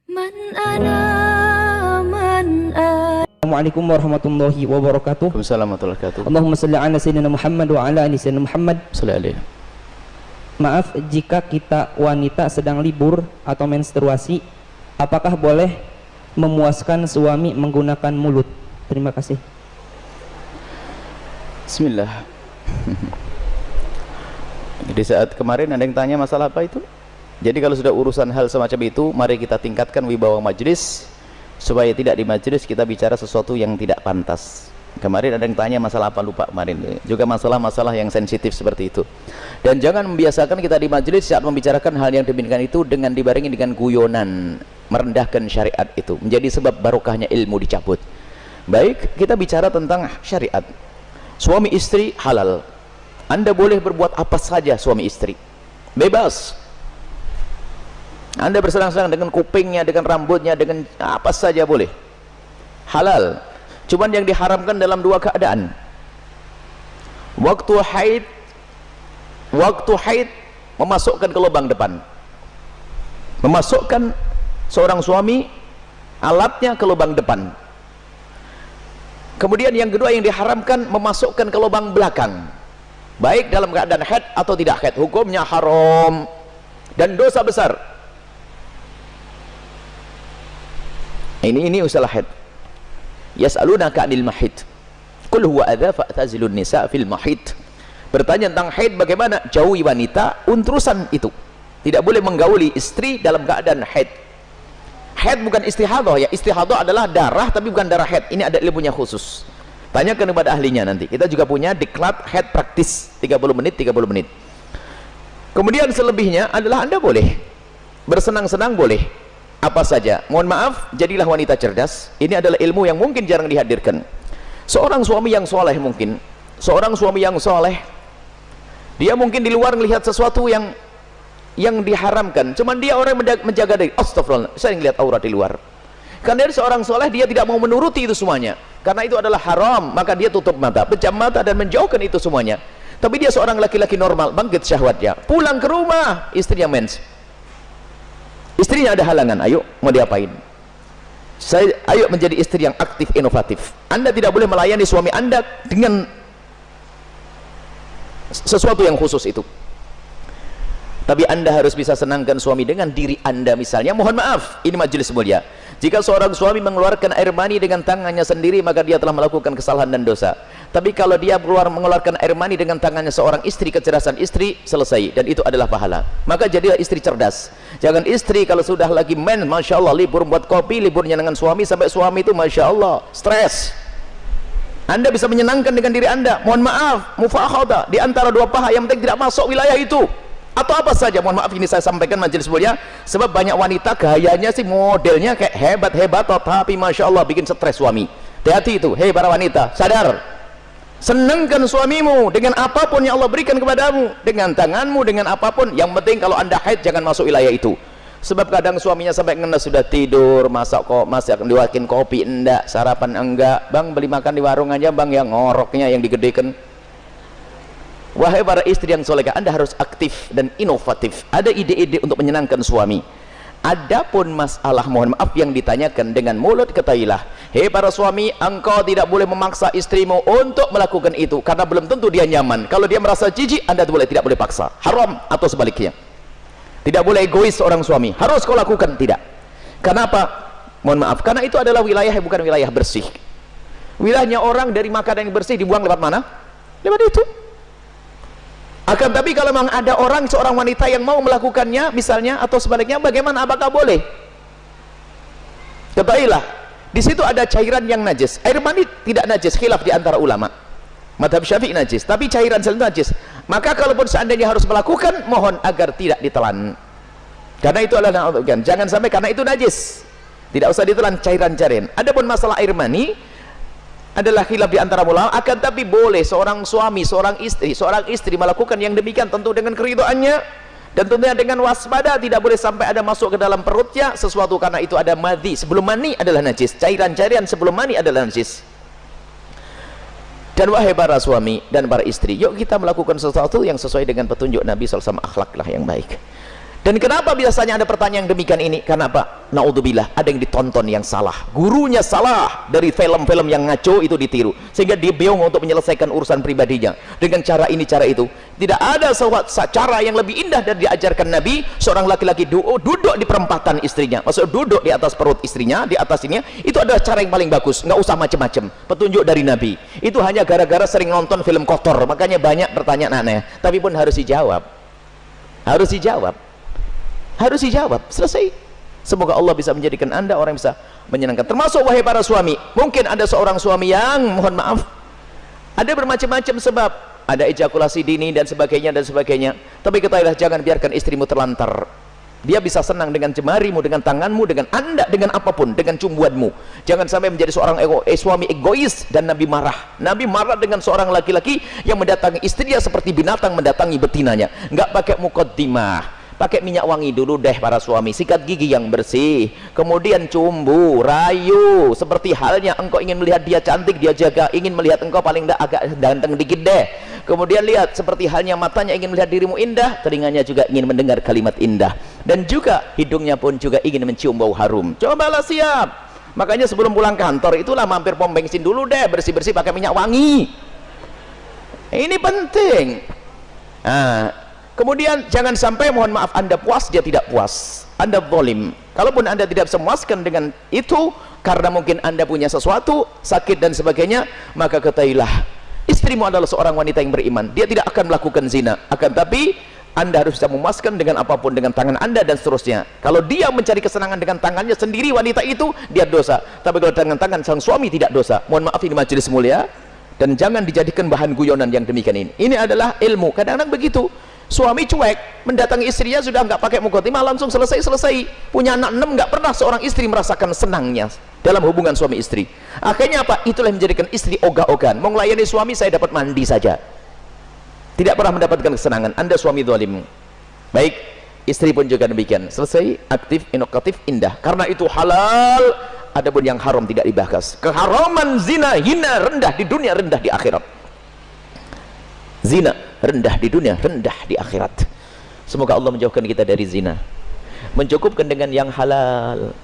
Assalamualaikum warahmatullahi wabarakatuh. Waalaikumsalam warahmatullahi wabarakatuh. Allahumma salli ala sayyidina Muhammad wa ala ali sayyidina Muhammad. Sallallahu. Maaf jika kita wanita sedang libur atau menstruasi, apakah boleh memuaskan suami menggunakan mulut? Terima kasih. Bismillah. Di saat kemarin ada yang tanya masalah apa itu? Jadi kalau sudah urusan hal semacam itu, mari kita tingkatkan wibawa majelis supaya tidak di majelis kita bicara sesuatu yang tidak pantas. Kemarin ada yang tanya masalah apa, lupa kemarin. Juga masalah-masalah yang sensitif seperti itu. Dan jangan membiasakan kita di majelis saat membicarakan hal yang demikian itu dengan dibarengi dengan guyonan, merendahkan syariat itu. Menjadi sebab barokahnya ilmu dicabut. Baik, kita bicara tentang syariat. Suami istri halal. Anda boleh berbuat apa saja suami istri. Bebas. Anda bersenang-senang dengan kupingnya, dengan rambutnya, dengan apa saja boleh. Halal. Cuman yang diharamkan dalam dua keadaan. Waktu haid memasukkan ke lubang depan. Memasukkan seorang suami alatnya ke lubang depan. Kemudian yang kedua yang diharamkan memasukkan ke lubang belakang. Baik dalam keadaan haid atau tidak haid, hukumnya haram dan dosa besar. Ini usalah haid. Yas'alunaka 'anil mahid. Qul huwa adza fa'tazilun nisa fil mahid. Bertanya tentang haid, bagaimana jauhi wanita untrusan itu. Tidak boleh menggauli istri dalam keadaan haid. Haid bukan istihadah ya. Istihadah adalah darah tapi bukan darah haid. Ini ada ilmunya khusus. Tanyakan kepada ahlinya nanti. Kita juga punya diklat haid praktis 30 menit 30 menit. Kemudian selebihnya adalah Anda boleh bersenang-senang, boleh apa saja. Mohon maaf, jadilah wanita cerdas. Ini adalah ilmu yang mungkin jarang dihadirkan. Seorang suami yang soleh mungkin, seorang suami yang soleh, dia mungkin di luar melihat sesuatu yang diharamkan. Cuman dia orang menjaga diri. Astagfirullah, saya ngelihat aurat di luar. Karena dia seorang soleh, dia tidak mau menuruti itu semuanya. Karena itu adalah haram, maka dia tutup mata, pejam mata dan menjauhkan itu semuanya. Tapi dia seorang laki-laki normal, bangkit syahwatnya. Pulang ke rumah, istrinya mens. Istrinya ada halangan, ayo mau diapain? Ayo menjadi istri yang aktif, inovatif. Anda tidak boleh melayani suami Anda dengan sesuatu yang khusus itu. Tapi Anda harus bisa senangkan suami dengan diri Anda misalnya. Mohon maaf, ini majelis mulia. Jika seorang suami mengeluarkan air mani dengan tangannya sendiri, maka dia telah melakukan kesalahan dan dosa. Tapi kalau dia mengeluarkan air mani dengan tangannya seorang istri, kecerdasan istri, selesai. Dan itu adalah pahala. Maka jadilah istri cerdas. Jangan istri kalau sudah lagi Masya Allah, libur buat kopi, liburnya dengan suami, sampai suami itu Masya Allah, stres. Anda bisa menyenangkan dengan diri Anda. Mohon maaf, mufakhadah di antara dua paha yang penting tidak masuk wilayah itu. Atau apa saja, mohon maaf ini saya sampaikan majelis mulia, sebab banyak wanita gayanya sih modelnya kayak hebat-hebat, tapi Masya Allah bikin stres suami. Hati-hati itu, hei para wanita, sadar. Senangkan suamimu dengan apapun yang Allah berikan kepadamu, dengan tanganmu, dengan apapun. Yang penting kalau Anda haid jangan masuk wilayah itu. Sebab kadang suaminya sampai ngenes sudah tidur, masak diwakin kopi enggak, sarapan enggak, bang beli makan di warung aja bang, yang ngoroknya yang digedekan. Wahai para istri yang solehah, Anda harus aktif dan inovatif. Ada ide-ide untuk menyenangkan suami. Adapun masalah mohon maaf yang ditanyakan dengan mulut, ketahuilah, hei para suami, engkau tidak boleh memaksa istrimu untuk melakukan itu karena belum tentu dia nyaman. Kalau dia merasa jijik, Anda tidak boleh paksa. Haram atau sebaliknya. Tidak boleh egois seorang suami. Harus kau lakukan, tidak. Kenapa? Mohon maaf, karena itu adalah wilayah yang bukan wilayah bersih. Wilayahnya orang dari makanan yang bersih dibuang lewat mana? Lewat itu. Akan tapi kalau memang ada seorang wanita yang mau melakukannya misalnya atau sebaliknya, bagaimana, apakah boleh? Ketahuilah, di situ ada cairan yang najis. Air mani tidak najis, khilaf di antara ulama. Madhab Syafi'i najis, tapi cairan selalu najis. Maka kalaupun seandainya harus melakukan, mohon agar tidak ditelan. Karena itu adalah jangan sampai karena itu najis. Tidak usah ditelan cairan-cairan. Adapun masalah air mani adalah khilaf di antara ulama, akan tapi boleh seorang suami, seorang istri melakukan yang demikian tentu dengan keridhaannya dan tentunya dengan waspada. Tidak boleh sampai ada masuk ke dalam perutnya sesuatu, karena itu ada madhi. Sebelum mani adalah najis, cairan-cairan sebelum mani adalah najis. Dan wahai para suami dan para istri, yuk kita melakukan sesuatu yang sesuai dengan petunjuk Nabi SAW, akhlaklah yang baik. Dan kenapa biasanya ada pertanyaan demikian ini? Kenapa? naudzubillah, ada yang ditonton yang salah, gurunya salah, dari film-film yang ngaco itu ditiru, sehingga dia bingung untuk menyelesaikan urusan pribadinya dengan cara ini cara itu. Tidak ada cara yang lebih indah dari diajarkan Nabi. Seorang laki-laki duduk di perempatan istrinya, maksud duduk di atas perut istrinya, di atas ini, itu adalah cara yang paling bagus, nggak usah macam-macam. Petunjuk dari Nabi itu hanya gara-gara sering nonton film kotor, makanya banyak pertanyaan aneh, tapi pun harus dijawab, harus dijawab, selesai. Semoga Allah bisa menjadikan Anda orang yang bisa menyenangkan. Termasuk wahai para suami, mungkin ada seorang suami yang, mohon maaf, ada bermacam-macam sebab, ada ejakulasi dini dan sebagainya, tapi ketahuilah, jangan biarkan istrimu terlantar. Dia bisa senang dengan jemarimu, dengan tanganmu, dengan anda, dengan apapun, dengan cumbuanmu. Jangan sampai menjadi seorang suami egois. Dan Nabi marah dengan seorang laki-laki yang mendatangi istrinya seperti binatang mendatangi betinanya. Nggak pakai muqaddimah, pakai minyak wangi dulu deh para suami, sikat gigi yang bersih, kemudian cumbu, rayu, seperti halnya engkau ingin melihat dia cantik, dia jaga, ingin melihat engkau paling tidak agak ganteng dikit deh. Kemudian lihat, seperti halnya matanya ingin melihat dirimu indah, telinganya juga ingin mendengar kalimat indah, dan juga hidungnya pun juga ingin mencium bau harum. Cobalah siap. Makanya sebelum pulang kantor itulah mampir pom bensin dulu deh, bersih-bersih pakai minyak wangi. Ini penting. Kemudian jangan sampai, mohon maaf, Anda puas, dia tidak puas, Anda zalim. Kalaupun Anda tidak bisa memuaskan dengan itu karena mungkin Anda punya sesuatu, sakit dan sebagainya, maka ketahuilah, istrimu adalah seorang wanita yang beriman, dia tidak akan melakukan zina. Akan tapi Anda harus bisa memuaskan dengan apapun, dengan tangan Anda dan seterusnya. Kalau dia mencari kesenangan dengan tangannya sendiri, wanita itu, dia dosa. Tapi kalau dengan tangan sang suami, tidak dosa. Mohon maaf, ini majelis mulia, dan jangan dijadikan bahan guyonan yang demikian ini. Ini adalah ilmu. Kadang-kadang begitu, suami cuek, mendatangi istrinya sudah nggak pakai muqaddimah, langsung selesai. Punya anak 6, nggak pernah seorang istri merasakan senangnya dalam hubungan suami istri. Akhirnya apa? Itulah yang menjadikan istri ogah-ogahan. Mau melayani suami, saya dapat mandi saja, tidak pernah mendapatkan kesenangan. Anda suami zalim. Baik, istri pun juga demikian. Selesai, aktif, inovatif, indah. Karena itu halal. Adapun yang haram tidak dibahas. Keharaman zina, hina, rendah di dunia, rendah di akhirat. Zina rendah di dunia, rendah di akhirat. Semoga Allah menjauhkan kita dari zina, mencukupkan dengan yang halal.